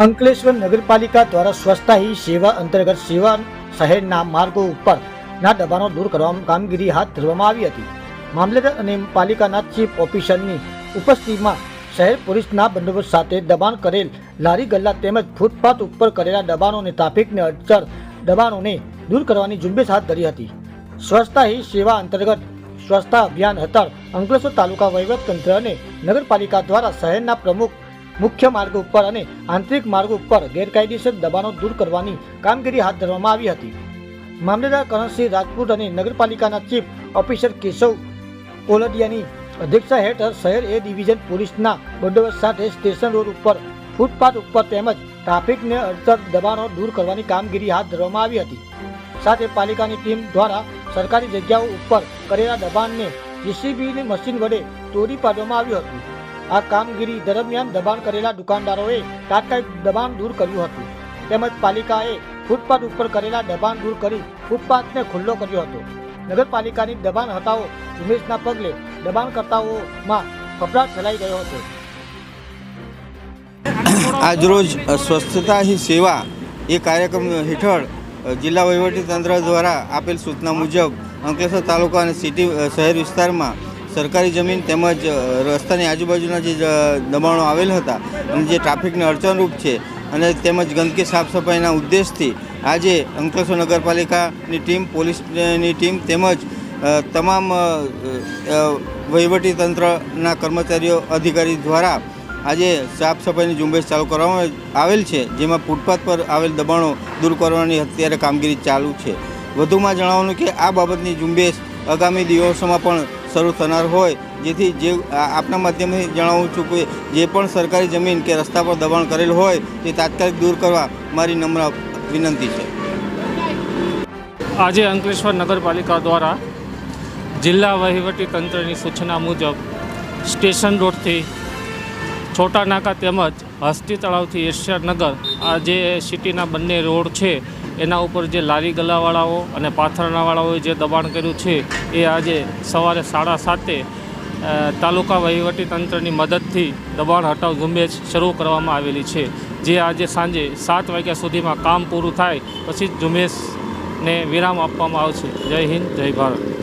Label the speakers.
Speaker 1: અંકલેશ્વર નગરપાલિકા દ્વારા સ્વચ્છતા હી સેવા અંતર્ગત સેવા શહેરના માર્ગો ઉપરના દબાણો દૂર કરવાની કામગીરી હાથ ધરવામાં આવી હતી। મામલતદાર અને પાલિકાના ચીફ ઓફિસરની ઉપસ્થિતિમાં શહેર પોલીસના બંદોબસ્ત સાથે દબાણ કરેલ લારી ગલ્લા તેમજ ફૂટપાથ ઉપર કરેલા દબાણોને ટ્રાફિકને અડચણ દબાણોને દૂર કરવાની ઝુંબેશ હાથ ધરી હતી। સ્વચ્છતા હી સેવા અંતર્ગત સ્વચ્છતા અભિયાન હેઠળ અંકલેશ્વર તાલુકા વહીવટતંત્ર અને નગરપાલિકા દ્વારા શહેરના પ્રમુખ મુખ્ય માર્ગ ઉપર અને આંતરિક માર્ગ ઉપર ગેરકાયદેસર દબાણો દૂર કરવાની કામગીરી હાથ ધરવામાં આવી હતી। મામલતદાર કરણસિંહ રાજપૂત અને નગરપાલિકાના ચીફ ઓફિસર કેશવ કોલડિયાની અધ્યક્ષતા હેઠળ શહેર એ ડિવિઝન પોલીસના બંદોબસ્ત સાથે સ્ટેશન રોડ ઉપર ફૂટપાથ ઉપર તેમજ ટ્રાફિકને અડચણ દબાણો દૂર કરવાની કામગીરી હાથ ધરવામાં આવી હતી। સાથે પાલિકાની ટીમ દ્વારા સરકારી જગ્યાઓ ઉપર કરેલા દબાણને જેસીબીની મશીન વડે તોડી પાડવામાં આવ્યું હતું। આ કામગીરી દરમિયાન દબાણ કરેલા દુકાનદારોએ તાત્કાલિક દબાણ દૂર કર્યું હતું તેમજ પાલિકાએ ફૂટપાથ ઉપર કરેલા દબાણ દૂર કરી ફૂટપાથને ખુલ્લો કર્યો હતો। નગરપાલિકાની દબાણ હટાવો ઝુંબેશના પગલે દબાણકર્તાઓમાં ફફડાટ ફેલાઈ ગયો હતો।
Speaker 2: આજરોજ સ્વચ્છતા હી સેવા એ કાર્યક્રમ હેઠળ જિલ્લા વહીવટીતંત્ર દ્વારા આપેલ સૂચના મુજબ અંકલેશ્વર તાલુકા અને શહેર વિસ્તારમાં સરકારી જમીન તેમજ રસ્તાની આજુબાજુના જે દબાણો આવેલ હતા અને જે ટ્રાફિકને અડચણરૂપ છે અને તેમજ ગંદકી સાફ સફાઈના ઉદ્દેશથી આજે અંકલેશ્વર નગરપાલિકાની ટીમ, પોલીસની ટીમ તેમજ તમામ વહીવટીતંત્રના કર્મચારીઓ અધિકારી દ્વારા આજે સાફ સફાઈની ઝુંબેશ ચાલુ કરવામાં આવેલ છે, જેમાં ફૂટપાથ પર આવેલ દબાણો દૂર કરવાની અત્યારે કામગીરી ચાલુ છે। વધુમાં જણાવવાનું કે આ બાબતની ઝુંબેશ આગામી દિવસોમાં પણ શરૂ થનાર હોય, જેથી જે આપના માધ્યમથી જણાવું છું કે જે પણ સરકારી જમીન કે રસ્તા પર દબાણ કરેલ હોય તે તાત્કાલિક દૂર કરવા મારી નમ્ર વિનંતી છે।
Speaker 3: આજે અંકલેશ્વર નગરપાલિકા દ્વારા જિલ્લા વહીવટીતંત્રની સૂચના મુજબ સ્ટેશન રોડથી છોટા નાકા તેમજ હસ્તી તળાવથી એશિયાનગર આ જે સિટીના બંને રોડ છે એના ઉપર જે લારી ગલ્લાવાળાઓ અને પાથરણાવાળાઓએ જે દબાણ કર્યું છે એ આજે સવારે 7:30 તાલુકા વહીવટીતંત્રની મદદથી દબાણ હટાવ ઝુંબેશ શરૂ કરવામાં આવેલી છે, જે આજે સાંજે 7 વાગ્યા સુધીમાં કામ પૂરું થાય પછી ઝુંબેશને વિરામ આપવામાં આવશે। જય હિન્દ, જય ભારત।